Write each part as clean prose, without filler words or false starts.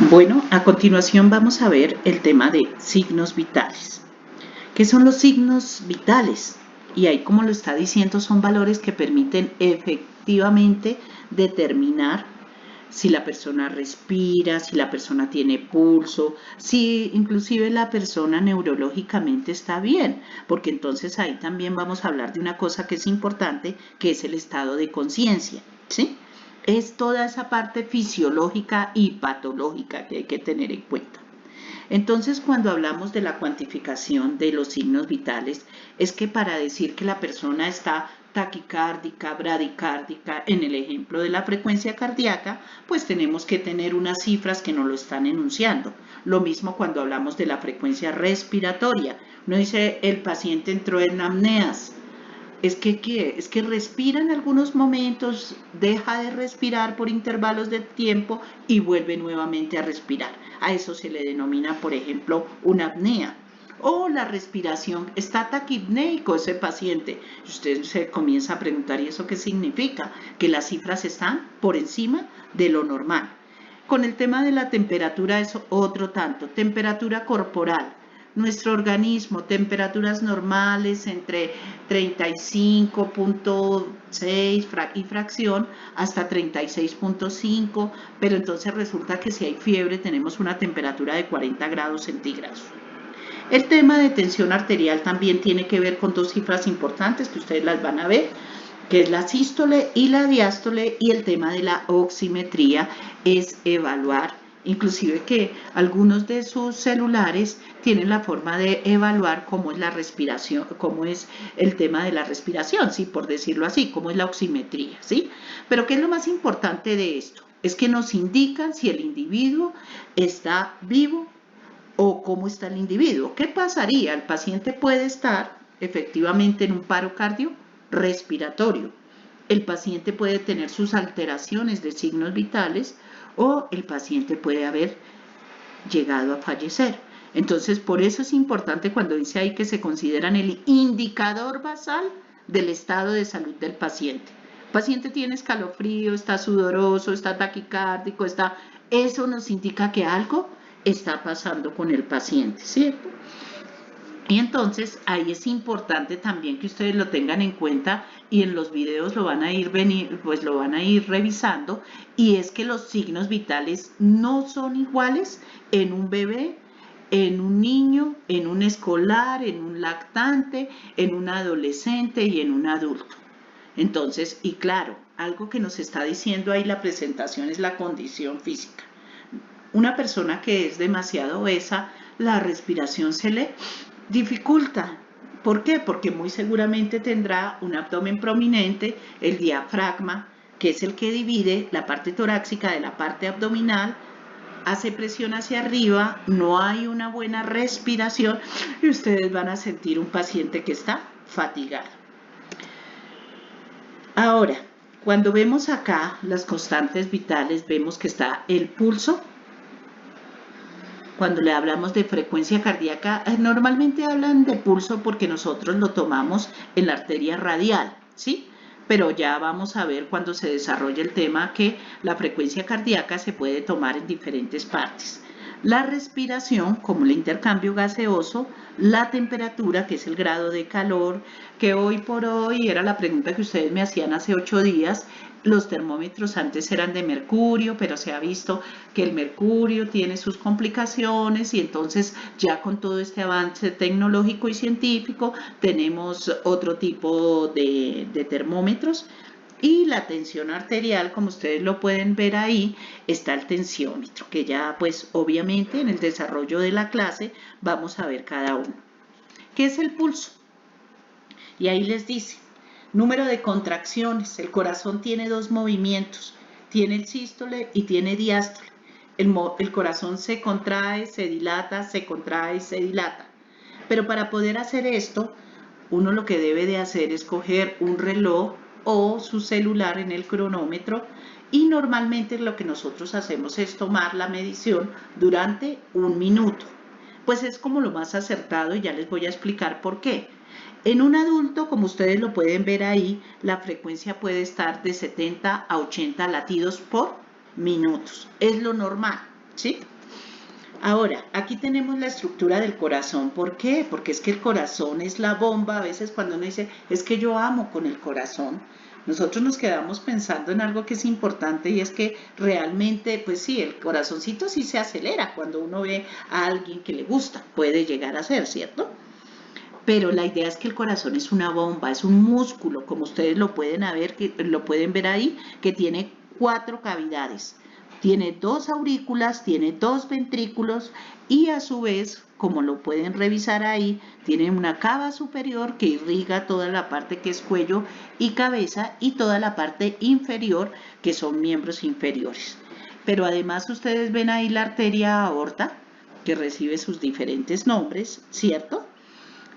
Bueno, a continuación vamos a ver el tema de signos vitales. ¿Qué son los signos vitales? Y ahí, como lo está diciendo, son valores que permiten efectivamente determinar si la persona respira, si la persona tiene pulso, si inclusive la persona neurológicamente está bien, porque entonces ahí también vamos a hablar de una cosa que es importante, que es el estado de conciencia, ¿sí? Es toda esa parte fisiológica y patológica que hay que tener en cuenta. Entonces, cuando hablamos de la cuantificación de los signos vitales, es que para decir que la persona está taquicárdica, bradicárdica, en el ejemplo de la frecuencia cardíaca, pues tenemos que tener unas cifras que nos lo están enunciando. Lo mismo cuando hablamos de la frecuencia respiratoria. Uno dice, el paciente entró en apneas. Es que respira en algunos momentos, deja de respirar por intervalos de tiempo y vuelve nuevamente a respirar. A eso se le denomina, por ejemplo, una apnea. O la respiración, está taquipneico ese paciente. Usted se comienza a preguntar, ¿y eso qué significa? Que las cifras están por encima de lo normal. Con el tema de la temperatura es otro tanto. Temperatura corporal. Nuestro organismo, temperaturas normales entre 35.6 y fracción hasta 36.5, pero entonces resulta que si hay fiebre tenemos una temperatura de 40 grados centígrados. El tema de tensión arterial también tiene que ver con dos cifras importantes que ustedes las van a ver, que es la sístole y la diástole, y el tema de la oximetría es evaluar, inclusive que algunos de sus celulares tienen la forma de evaluar cómo es la respiración, cómo es el tema de la respiración, ¿sí? Por decirlo así, cómo es la oximetría, ¿sí? Pero ¿qué es lo más importante de esto? Es que nos indican si el individuo está vivo o cómo está el individuo. ¿Qué pasaría? El paciente puede estar efectivamente en un paro cardiorrespiratorio. El paciente puede tener sus alteraciones de signos vitales o el paciente puede haber llegado a fallecer. Entonces, por eso es importante cuando dice ahí que se consideran el indicador basal del estado de salud del paciente. El paciente tiene escalofrío, está sudoroso, está taquicárdico, eso nos indica que algo está pasando con el paciente, ¿cierto? Y entonces ahí es importante también que ustedes lo tengan en cuenta y en los videos lo van a ir revisando, y es que los signos vitales no son iguales en un bebé, en un niño, en un escolar, en un lactante, en un adolescente y en un adulto. Entonces, y claro, algo que nos está diciendo ahí la presentación es la condición física. Una persona que es demasiado obesa, la respiración se le dificulta. ¿Por qué? Porque muy seguramente tendrá un abdomen prominente, el diafragma, que es el que divide la parte torácica de la parte abdominal, hace presión hacia arriba, no hay una buena respiración y ustedes van a sentir un paciente que está fatigado. Ahora, cuando vemos acá las constantes vitales, vemos que está el pulso. Cuando le hablamos de frecuencia cardíaca, normalmente hablan de pulso porque nosotros lo tomamos en la arteria radial, ¿sí? Pero ya vamos a ver cuando se desarrolle el tema que la frecuencia cardíaca se puede tomar en diferentes partes. La respiración, como el intercambio gaseoso, la temperatura, que es el grado de calor, que hoy por hoy era la pregunta que ustedes me hacían hace 8 días. Los termómetros antes eran de mercurio, pero se ha visto que el mercurio tiene sus complicaciones y entonces ya con todo este avance tecnológico y científico tenemos otro tipo de termómetros. Y la tensión arterial, como ustedes lo pueden ver ahí, está el tensiómetro, que ya pues obviamente en el desarrollo de la clase vamos a ver cada uno. ¿Qué es el pulso? Y ahí les dice, número de contracciones. El corazón tiene dos movimientos, tiene el sístole y tiene diástole. El corazón se contrae, se dilata, se contrae, se dilata. Pero para poder hacer esto, uno lo que debe de hacer es coger un reloj o su celular en el cronómetro, y normalmente lo que nosotros hacemos es tomar la medición durante 1 minuto. Pues es como lo más acertado y ya les voy a explicar por qué. En un adulto, como ustedes lo pueden ver ahí, la frecuencia puede estar de 70 a 80 latidos por minutos. Es lo normal, ¿sí? Ahora, aquí tenemos la estructura del corazón. ¿Por qué? Porque es que el corazón es la bomba. A veces cuando uno dice, es que yo amo con el corazón, nosotros nos quedamos pensando en algo que es importante y es que realmente, pues sí, el corazoncito sí se acelera cuando uno ve a alguien que le gusta, puede llegar a ser, ¿cierto? Pero la idea es que el corazón es una bomba, es un músculo, como ustedes lo pueden ver ahí, que tiene 4 cavidades. Tiene 2 aurículas, tiene 2 ventrículos y a su vez, como lo pueden revisar ahí, tiene una cava superior que irriga toda la parte que es cuello y cabeza y toda la parte inferior que son miembros inferiores. Pero además ustedes ven ahí la arteria aorta que recibe sus diferentes nombres, ¿cierto?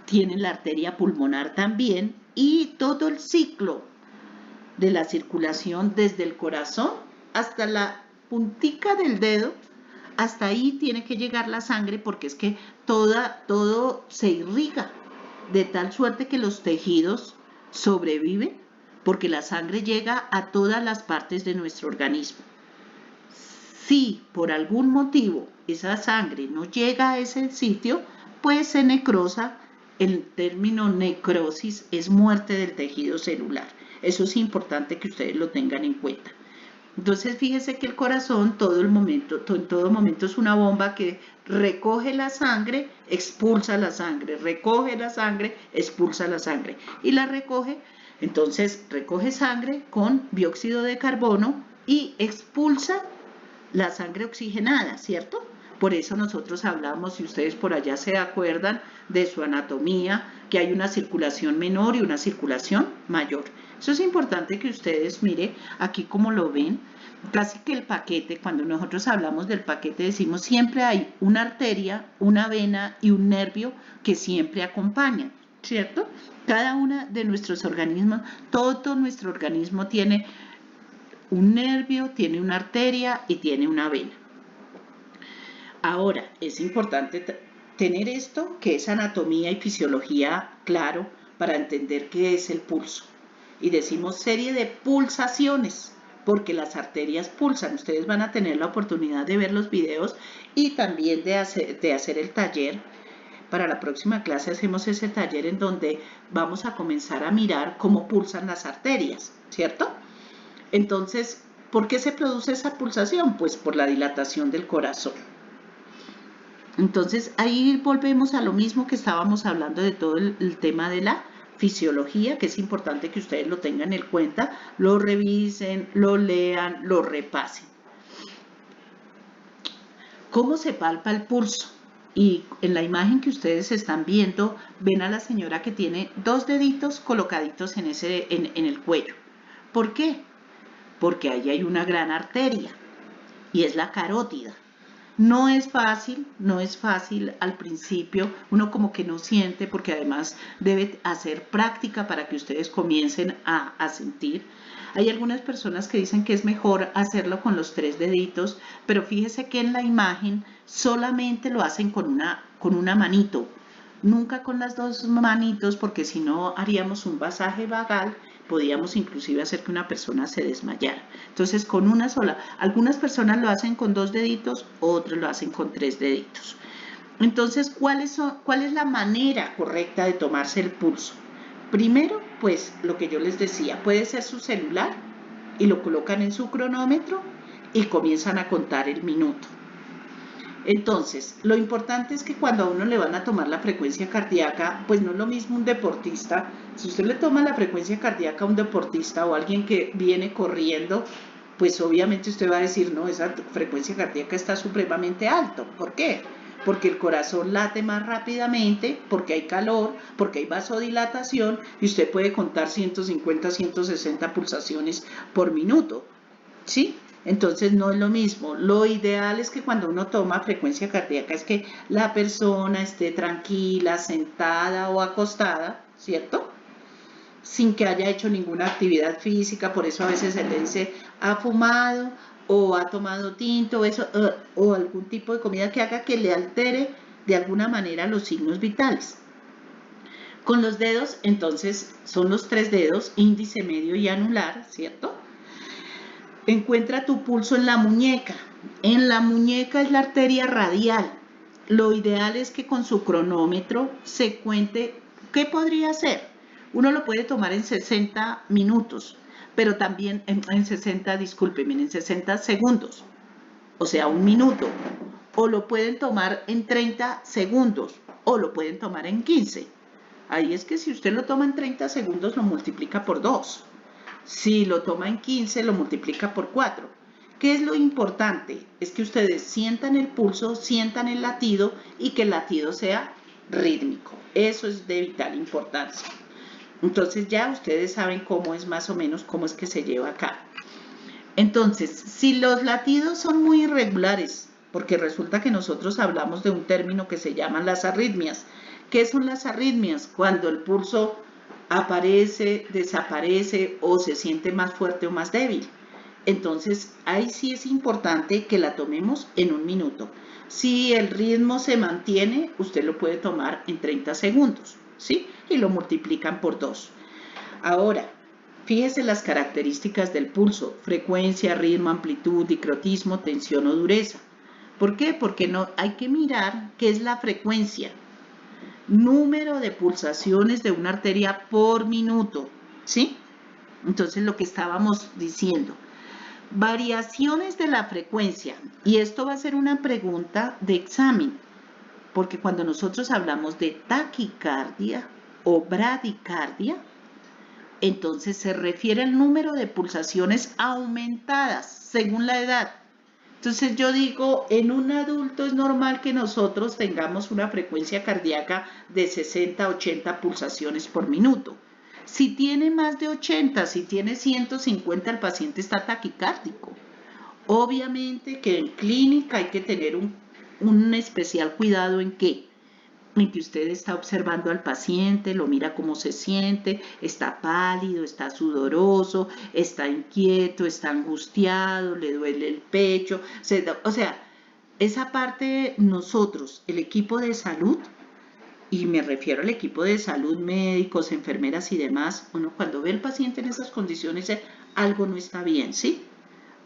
Tienen la arteria pulmonar también y todo el ciclo de la circulación desde el corazón hasta la puntica del dedo, hasta ahí tiene que llegar la sangre porque es que todo se irriga de tal suerte que los tejidos sobreviven porque la sangre llega a todas las partes de nuestro organismo. Si por algún motivo esa sangre no llega a ese sitio, pues se necrosa. El término necrosis es muerte del tejido celular. Eso es importante que ustedes lo tengan en cuenta. Entonces fíjense que el corazón en todo momento es una bomba que recoge la sangre, expulsa la sangre, recoge la sangre, expulsa la sangre y la recoge. Entonces recoge sangre con dióxido de carbono y expulsa la sangre oxigenada, ¿cierto? Por eso nosotros hablamos, si ustedes por allá se acuerdan de su anatomía, que hay una circulación menor y una circulación mayor. Eso es importante que ustedes miren aquí como lo ven. Casi que el paquete, cuando nosotros hablamos del paquete decimos siempre hay una arteria, una vena y un nervio que siempre acompañan, ¿cierto? Cada uno de nuestros organismos, todo nuestro organismo tiene un nervio, tiene una arteria y tiene una vena. Ahora, es importante tener esto, que es anatomía y fisiología, claro, para entender qué es el pulso. Y decimos serie de pulsaciones, porque las arterias pulsan. Ustedes van a tener la oportunidad de ver los videos y también de hacer el taller. Para la próxima clase hacemos ese taller en donde vamos a comenzar a mirar cómo pulsan las arterias, ¿cierto? Entonces, ¿por qué se produce esa pulsación? Pues por la dilatación del corazón. Entonces, ahí volvemos a lo mismo que estábamos hablando de todo el tema de la fisiología, que es importante que ustedes lo tengan en cuenta, lo revisen, lo lean, lo repasen. ¿Cómo se palpa el pulso? Y en la imagen que ustedes están viendo, ven a la señora que tiene 2 deditos colocaditos en el cuello. ¿Por qué? Porque ahí hay una gran arteria y es la carótida. No es fácil al principio, uno como que no siente porque además debe hacer práctica para que ustedes comiencen a sentir. Hay algunas personas que dicen que es mejor hacerlo con los 3 deditos, pero fíjese que en la imagen solamente lo hacen con una manito, nunca con las 2 manitos porque si no haríamos un masaje vagal, podíamos inclusive hacer que una persona se desmayara. Entonces con una sola, algunas personas lo hacen con 2 deditos, otros lo hacen con 3 deditos. Entonces, ¿cuál es la manera correcta de tomarse el pulso? Primero, pues lo que yo les decía, puede ser su celular y lo colocan en su cronómetro y comienzan a contar el minuto. Entonces, lo importante es que cuando a uno le van a tomar la frecuencia cardíaca, pues no es lo mismo un deportista. Si usted le toma la frecuencia cardíaca a un deportista o a alguien que viene corriendo, pues obviamente usted va a decir, no, esa frecuencia cardíaca está supremamente alto. ¿Por qué? Porque el corazón late más rápidamente, porque hay calor, porque hay vasodilatación y usted puede contar 150, 160 pulsaciones por minuto, ¿sí? Entonces no es lo mismo. Lo ideal es que cuando uno toma frecuencia cardíaca es que la persona esté tranquila, sentada o acostada, ¿cierto? Sin que haya hecho ninguna actividad física, por eso a veces se le dice ha fumado o ha tomado tinto o algún tipo de comida que haga que le altere de alguna manera los signos vitales. Con los dedos, entonces, son los 3 dedos, índice, medio y anular, ¿cierto? Encuentra tu pulso en la muñeca. En la muñeca es la arteria radial. lo ideal es que con su cronómetro se cuente qué podría ser. Uno lo puede tomar en 60 minutos, pero también en 60, discúlpenme, en 60 segundos, o sea, un minuto. O lo pueden tomar en 30 segundos, o lo pueden tomar en 15. Ahí es que si usted lo toma en 30 segundos, lo multiplica por 2. Si lo toma en 15, lo multiplica por 4. ¿Qué es lo importante? Es que ustedes sientan el pulso, sientan el latido y que el latido sea rítmico. Eso es de vital importancia. Entonces ya ustedes saben cómo es más o menos, cómo es que se lleva acá. Entonces, si los latidos son muy irregulares, porque resulta que nosotros hablamos de un término que se llaman las arritmias. ¿Qué son las arritmias? Cuando el pulso aparece, desaparece o se siente más fuerte o más débil. Entonces, ahí sí es importante que la tomemos en un minuto. Si el ritmo se mantiene, usted lo puede tomar en 30 segundos, ¿sí? Y lo multiplican por 2. Ahora, fíjese las características del pulso: frecuencia, ritmo, amplitud, dicrotismo, tensión o dureza. ¿Por qué? Porque no, hay que mirar qué es la frecuencia. Número de pulsaciones de una arteria por minuto, ¿sí? Entonces, lo que estábamos diciendo. Variaciones de la frecuencia. Y esto va a ser una pregunta de examen, porque cuando nosotros hablamos de taquicardia o bradicardia, entonces se refiere al número de pulsaciones aumentadas según la edad. Entonces yo digo, en un adulto es normal que nosotros tengamos una frecuencia cardíaca de 60 a 80 pulsaciones por minuto. Si tiene más de 80, si tiene 150, el paciente está taquicárdico. Obviamente que en clínica hay que tener un especial cuidado en que usted está observando al paciente, lo mira cómo se siente, está pálido, está sudoroso, está inquieto, está angustiado, le duele el pecho. O sea, esa parte nosotros, el equipo de salud, y me refiero al equipo de salud, médicos, enfermeras y demás, uno cuando ve al paciente en esas condiciones dice, algo no está bien, ¿sí?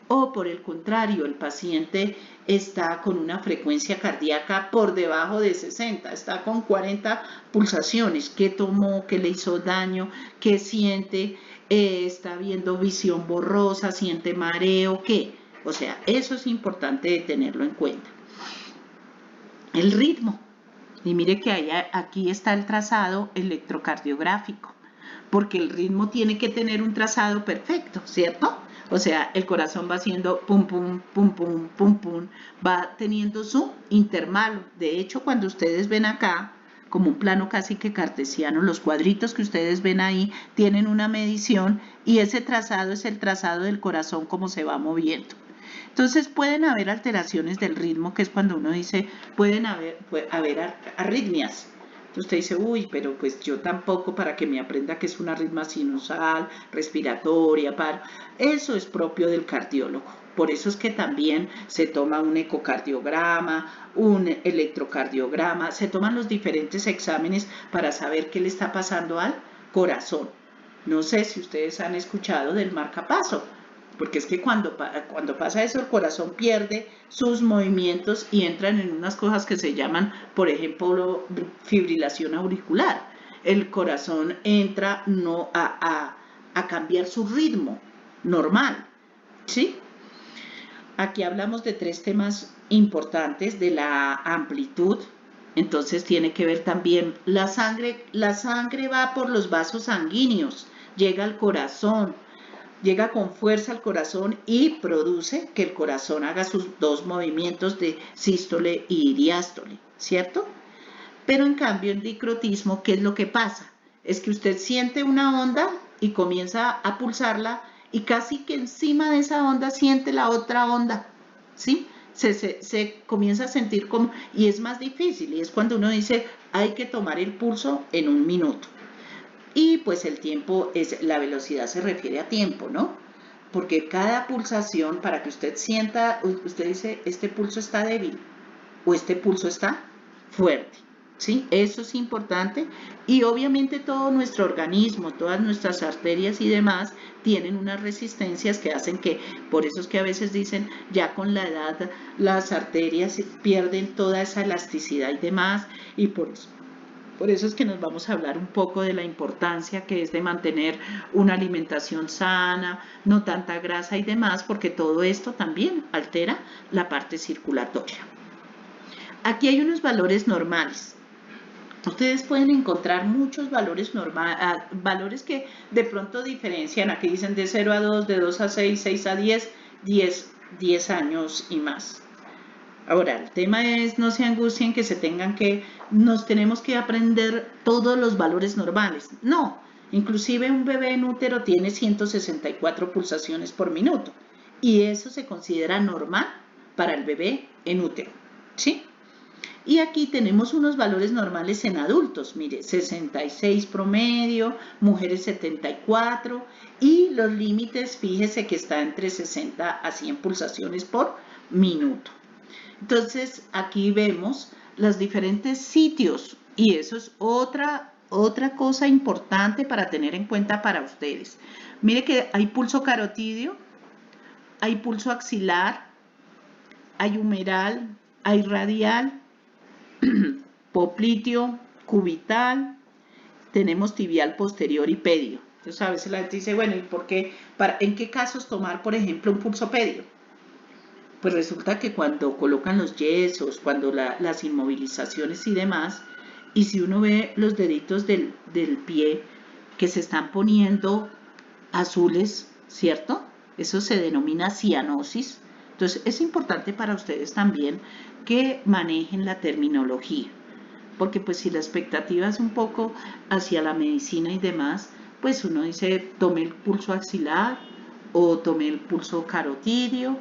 O por el contrario, el paciente está con una frecuencia cardíaca por debajo de 60, está con 40 pulsaciones. ¿Qué tomó? ¿Qué le hizo daño? ¿Qué siente? ¿Está viendo visión borrosa? ¿Siente mareo? ¿Qué? O sea, eso es importante tenerlo en cuenta. El ritmo. Y mire que aquí está el trazado electrocardiográfico, porque el ritmo tiene que tener un trazado perfecto, ¿cierto? O sea, el corazón va haciendo pum, pum, pum, pum, pum, pum, va teniendo su intervalo. De hecho, cuando ustedes ven acá, como un plano casi que cartesiano, los cuadritos que ustedes ven ahí tienen una medición y ese trazado es el trazado del corazón, como se va moviendo. Entonces pueden haber alteraciones del ritmo, que es cuando uno dice, puede haber arritmias. Entonces usted dice, uy, pero pues yo tampoco, para que me aprenda que es una arritmia sinusal, respiratoria, eso es propio del cardiólogo. Por eso es que también se toma un ecocardiograma, un electrocardiograma, se toman los diferentes exámenes para saber qué le está pasando al corazón. No sé si ustedes han escuchado del marcapaso, porque es que cuando pasa eso el corazón pierde sus movimientos y entran en unas cosas que se llaman, por ejemplo, fibrilación auricular. El corazón entra no a cambiar su ritmo normal, ¿sí? Aquí hablamos de 3 temas importantes: de la amplitud. Entonces tiene que ver también la sangre va por los vasos sanguíneos, llega al corazón, llega con fuerza al corazón y produce que el corazón haga sus 2 movimientos de sístole y diástole, ¿cierto? Pero en cambio en dicrotismo, ¿qué es lo que pasa? Es que usted siente una onda y comienza a pulsarla y casi que encima de esa onda siente la otra onda, ¿sí? Se comienza a sentir como, y es más difícil, y es cuando uno dice, hay que tomar el pulso en un minuto. Y pues el tiempo la velocidad se refiere a tiempo, ¿no? Porque cada pulsación, para que usted sienta, usted dice, este pulso está débil o este pulso está fuerte, ¿sí? Eso es importante y obviamente todo nuestro organismo, todas nuestras arterias y demás tienen unas resistencias que hacen que, por eso es que a veces dicen, ya con la edad las arterias pierden toda esa elasticidad y demás y por eso es que nos vamos a hablar un poco de la importancia que es de mantener una alimentación sana, no tanta grasa y demás, porque todo esto también altera la parte circulatoria. Aquí hay unos valores normales. Ustedes pueden encontrar muchos valores valores que de pronto diferencian. Aquí dicen de 0 a 2, de 2 a 6, 6 a 10, 10 años y más. Ahora, el tema es, no se angustien que nos tenemos que aprender todos los valores normales. No, inclusive un bebé en útero tiene 164 pulsaciones por minuto y eso se considera normal para el bebé en útero, ¿sí? Y aquí tenemos unos valores normales en adultos, mire, 66 promedio, mujeres 74 y los límites, fíjese que está entre 60 a 100 pulsaciones por minuto. Entonces aquí vemos los diferentes sitios y eso es otra cosa importante para tener en cuenta para ustedes. Mire que hay pulso carotidio, hay pulso axilar, hay humeral, hay radial, popliteo, cubital, tenemos tibial posterior y pedio. Entonces a veces la gente dice, bueno, ¿y por qué? ¿En qué casos tomar, por ejemplo, un pulso pedio? Pues resulta que cuando colocan los yesos, cuando las inmovilizaciones y demás, y si uno ve los deditos del pie que se están poniendo azules, ¿cierto? Eso se denomina cianosis. Entonces es importante para ustedes también que manejen la terminología, porque pues si la expectativa es un poco hacia la medicina y demás, pues uno dice tome el pulso axilar o tome el pulso carotidio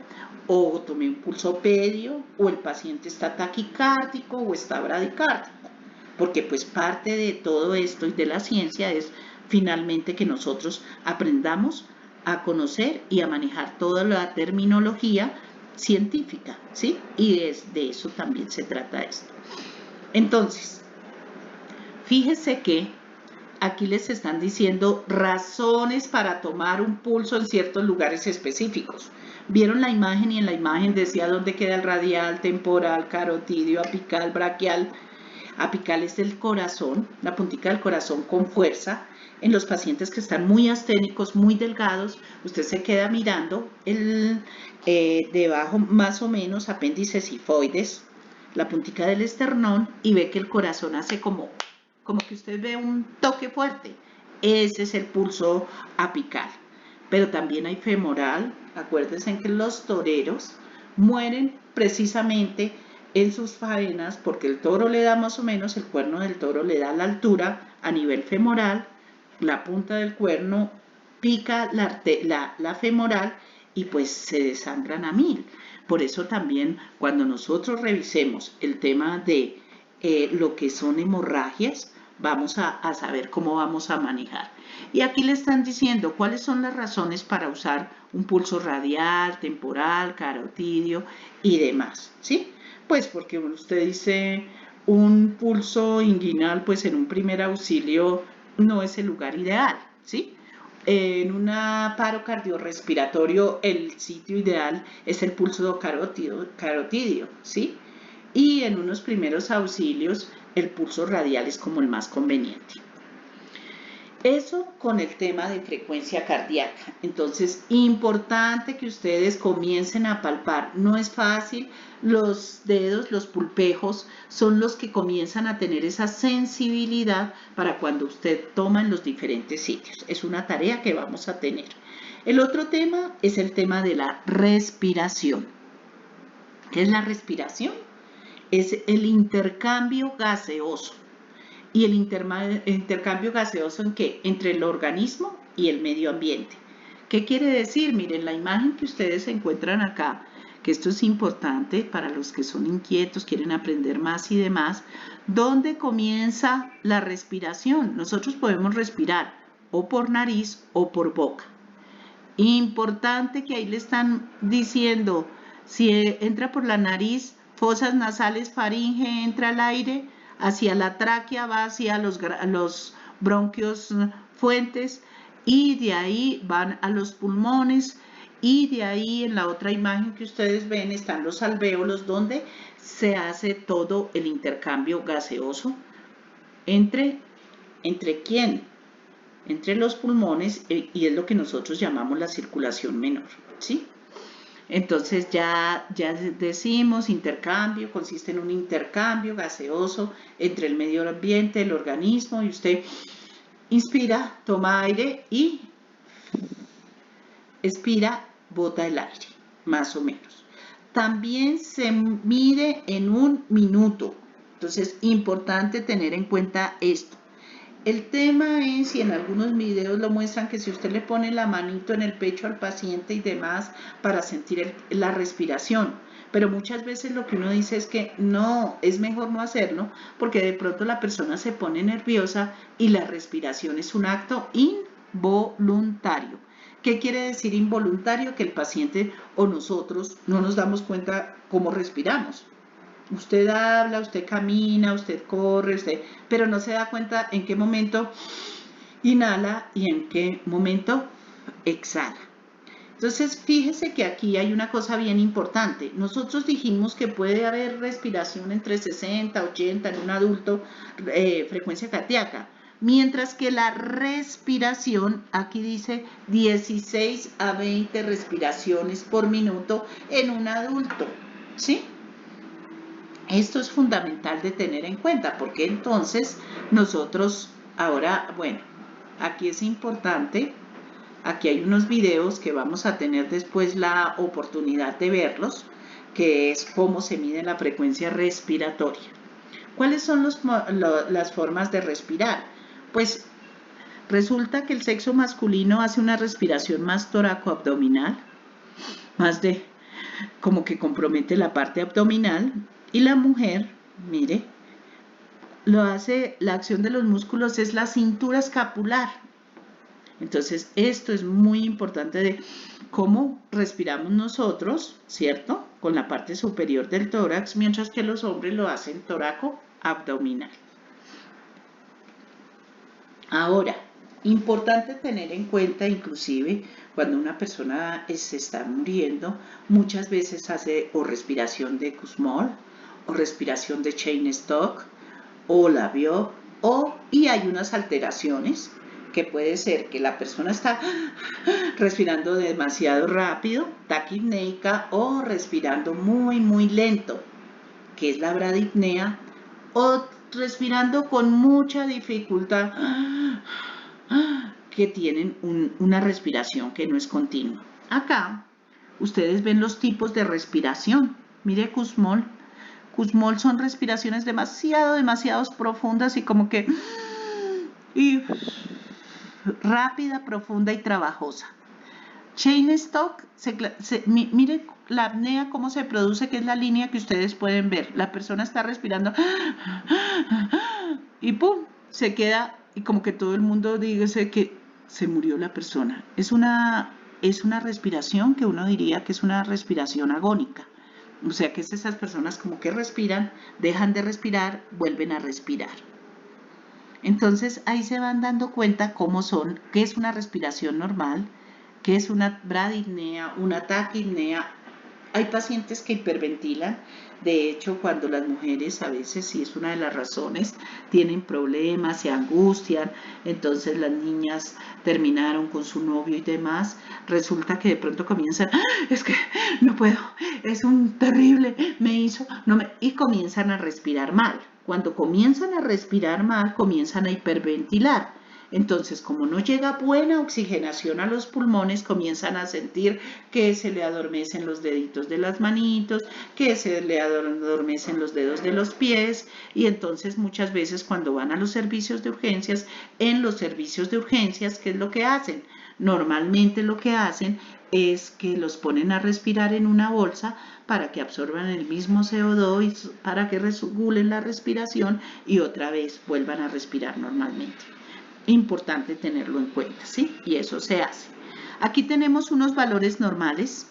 o tome un pulso pedio o el paciente está taquicárdico o está bradicárdico, porque pues parte de todo esto y de la ciencia es finalmente que nosotros aprendamos a conocer y a manejar toda la terminología científica, ¿sí? Y de eso también se trata esto. Entonces, fíjese que aquí les están diciendo razones para tomar un pulso en ciertos lugares específicos. Vieron la imagen y en la imagen decía dónde queda el radial, temporal, carotidio, apical, braquial. Apical es del corazón, la puntica del corazón con fuerza. En los pacientes que están muy asténicos, muy delgados, usted se queda mirando debajo más o menos apéndice sifoides, la puntica del esternón y ve que el corazón hace como que usted ve un toque fuerte. Ese es el pulso apical. Pero también hay femoral. Acuérdense que los toreros mueren precisamente en sus faenas porque el toro le da más o menos, el cuerno del toro le da la altura a nivel femoral, la punta del cuerno pica la femoral y pues se desangran a 1000. Por eso también cuando nosotros revisemos el tema de lo que son hemorragias, vamos a saber cómo vamos a manejar. Y aquí le están diciendo cuáles son las razones para usar un pulso radial, temporal, carotidio y demás, ¿sí? Pues porque usted dice un pulso inguinal, pues en un primer auxilio no es el lugar ideal, ¿sí? En un paro cardiorrespiratorio el sitio ideal es el pulso carotidio, ¿sí? Y en unos primeros auxilios el pulso radial es como el más conveniente. Eso con el tema de frecuencia cardíaca. Entonces, importante que ustedes comiencen a palpar. No es fácil, los dedos, los pulpejos, son los que comienzan a tener esa sensibilidad para cuando usted toma en los diferentes sitios. Es una tarea que vamos a tener. El otro tema es el tema de la respiración. ¿Qué es la respiración? Es el intercambio gaseoso. ¿Y el intercambio gaseoso en qué? Entre el organismo y el medio ambiente. ¿Qué quiere decir? Miren, la imagen que ustedes encuentran acá, que esto es importante para los que son inquietos, quieren aprender más y demás, ¿dónde comienza la respiración? Nosotros podemos respirar o por nariz o por boca. Importante que ahí le están diciendo, si entra por la nariz, fosas nasales, faringe, entra el aire, hacia la tráquea, va hacia los bronquios fuentes, y de ahí van a los pulmones, y de ahí en la otra imagen que ustedes ven están los alvéolos, donde se hace todo el intercambio gaseoso entre ¿quién? Entre los pulmones, y es lo que nosotros llamamos la circulación menor, ¿sí? Entonces ya decimos intercambio, consiste en un intercambio gaseoso entre el medio ambiente, el organismo, y usted inspira, toma aire y expira, bota el aire, más o menos. También se mide en un minuto, entonces importante tener en cuenta esto. El tema es, y en algunos videos lo muestran, que si usted le pone la manito en el pecho al paciente y demás para sentir la respiración, pero muchas veces lo que uno dice es que no, es mejor no hacerlo, porque de pronto la persona se pone nerviosa y la respiración es un acto involuntario. ¿Qué quiere decir involuntario? Que el paciente o nosotros no nos damos cuenta cómo respiramos. Usted habla, usted camina, usted corre, pero no se da cuenta en qué momento inhala y en qué momento exhala. Entonces, fíjese que aquí hay una cosa bien importante. Nosotros dijimos que puede haber respiración entre 60, 80 en un adulto, frecuencia cardíaca, mientras que la respiración, aquí dice 16 a 20 respiraciones por minuto en un adulto, ¿sí? Esto es fundamental de tener en cuenta, porque entonces nosotros ahora, bueno, aquí es importante, aquí hay unos videos que vamos a tener después la oportunidad de verlos, que es cómo se mide la frecuencia respiratoria. ¿Cuáles son las formas de respirar? Pues resulta que el sexo masculino hace una respiración más toracoabdominal, más de como que compromete la parte abdominal, y la mujer, mire, lo hace, la acción de los músculos es la cintura escapular. Entonces esto es muy importante de cómo respiramos nosotros, ¿cierto? Con la parte superior del tórax, mientras que los hombres lo hacen toracoabdominal. Ahora, importante tener en cuenta, inclusive cuando una persona se está muriendo, muchas veces hace o respiración de Kussmaul, o respiración de Cheyne-Stokes, o labio, y hay unas alteraciones que puede ser que la persona está respirando demasiado rápido, taquipneica, o respirando muy lento, que es la bradipnea, o respirando con mucha dificultad, que tienen una respiración que no es continua. Acá ustedes ven los tipos de respiración. Mire Kussmaul. Kussmaul son respiraciones demasiado profundas y como que rápida, profunda y trabajosa. Cheyne-Stokes, mire la apnea cómo se produce, que es la línea que ustedes pueden ver. La persona está respirando y ¡pum! Se queda, y como que todo el mundo dígase que se murió la persona. Es una respiración que uno diría que es una respiración agónica. O sea que es esas personas como que respiran, dejan de respirar, vuelven a respirar. Entonces ahí se van dando cuenta cómo son, qué es una respiración normal, qué es una bradipnea, una taquipnea. Hay pacientes que hiperventilan. De hecho, cuando las mujeres, a veces, sí es una de las razones, tienen problemas, se angustian, entonces las niñas terminaron con su novio y demás, resulta que de pronto comienzan, es que no puedo, es un terrible, me hizo, no me, y comienzan a respirar mal. Cuando comienzan a respirar mal, comienzan a hiperventilar. Entonces, como no llega buena oxigenación a los pulmones, comienzan a sentir que se le adormecen los deditos de las manitos, que se le adormecen los dedos de los pies, y entonces muchas veces cuando van a los servicios de urgencias, en los servicios de urgencias, ¿qué es lo que hacen? Normalmente lo que hacen es que los ponen a respirar en una bolsa para que absorban el mismo CO2 para que regulen la respiración y otra vez vuelvan a respirar normalmente. Importante tenerlo en cuenta, ¿sí? Y eso se hace. Aquí tenemos unos valores normales,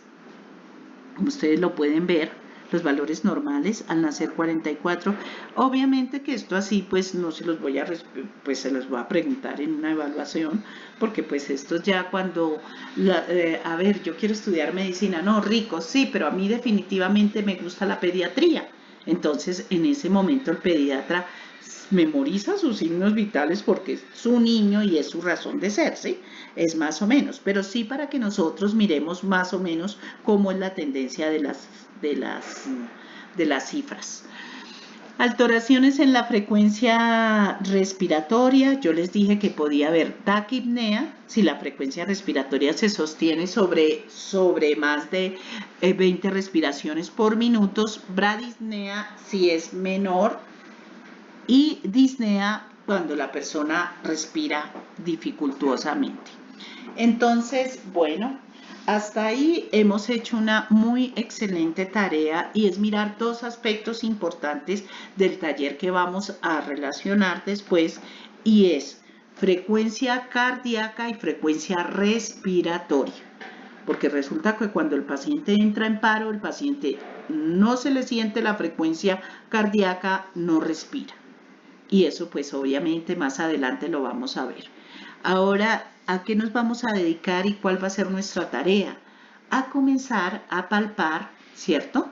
como ustedes lo pueden ver, los valores normales, al nacer 44. Obviamente que esto así pues no se los voy a, pues se los voy a preguntar en una evaluación, porque pues esto ya cuando, a ver, yo quiero estudiar medicina, no, rico, sí, pero a mí definitivamente me gusta la pediatría. Entonces en ese momento el pediatra memoriza sus signos vitales porque es su niño y es su razón de ser, ¿sí? Es más o menos, pero sí para que nosotros miremos más o menos cómo es la tendencia de las cifras. Alteraciones en la frecuencia respiratoria. Yo les dije que podía haber taquipnea si la frecuencia respiratoria se sostiene sobre más de 20 respiraciones por minuto. Bradisnea si es menor y disnea cuando la persona respira dificultuosamente. Entonces, bueno, hasta ahí hemos hecho una muy excelente tarea y es mirar dos aspectos importantes del taller que vamos a relacionar después y es frecuencia cardíaca y frecuencia respiratoria. Porque resulta que cuando el paciente entra en paro, el paciente no se le siente la frecuencia cardíaca, no respira. Y eso pues obviamente más adelante lo vamos a ver. Ahora, ¿a qué nos vamos a dedicar y cuál va a ser nuestra tarea? A comenzar a palpar, ¿cierto?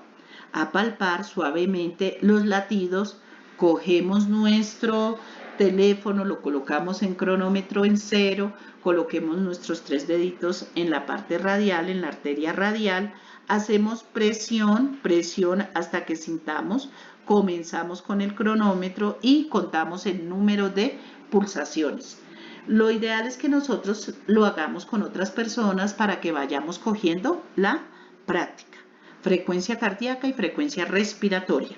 A palpar suavemente los latidos. Cogemos nuestro teléfono, lo colocamos en cronómetro en 0, coloquemos nuestros 3 deditos en la parte radial, en la arteria radial, hacemos presión hasta que sintamos, comenzamos con el cronómetro y contamos el número de pulsaciones. Lo ideal es que nosotros lo hagamos con otras personas para que vayamos cogiendo la práctica. Frecuencia cardíaca y frecuencia respiratoria.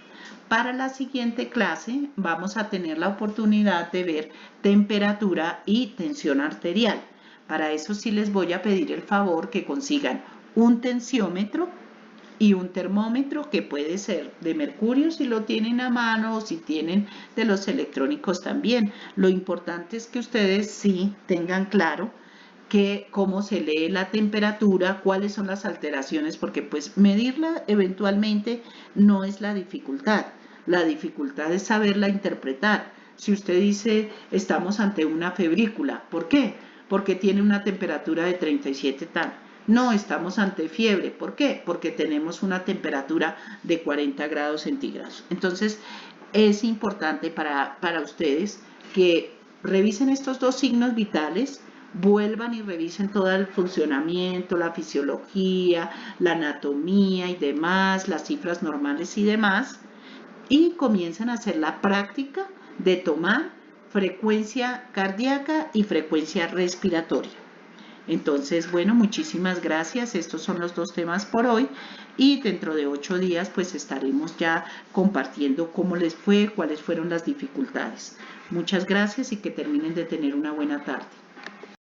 Para la siguiente clase vamos a tener la oportunidad de ver temperatura y tensión arterial. Para eso sí les voy a pedir el favor que consigan un tensiómetro y un termómetro que puede ser de mercurio si lo tienen a mano o si tienen de los electrónicos también. Lo importante es que ustedes sí tengan claro que cómo se lee la temperatura, cuáles son las alteraciones, porque pues medirla eventualmente no es la dificultad. La dificultad es saberla interpretar. Si usted dice estamos ante una febrícula, ¿por qué? Porque tiene una temperatura de 37 tal. No, estamos ante fiebre. ¿Por qué? Porque tenemos una temperatura de 40 grados centígrados. Entonces, es importante para ustedes que revisen estos dos signos vitales, vuelvan y revisen todo el funcionamiento, la fisiología, la anatomía y demás, las cifras normales y demás, y comiencen a hacer la práctica de tomar frecuencia cardíaca y frecuencia respiratoria. Entonces, bueno, muchísimas gracias. Estos son los dos temas por hoy y dentro de 8 días pues estaremos ya compartiendo cómo les fue, cuáles fueron las dificultades. Muchas gracias y que terminen de tener una buena tarde.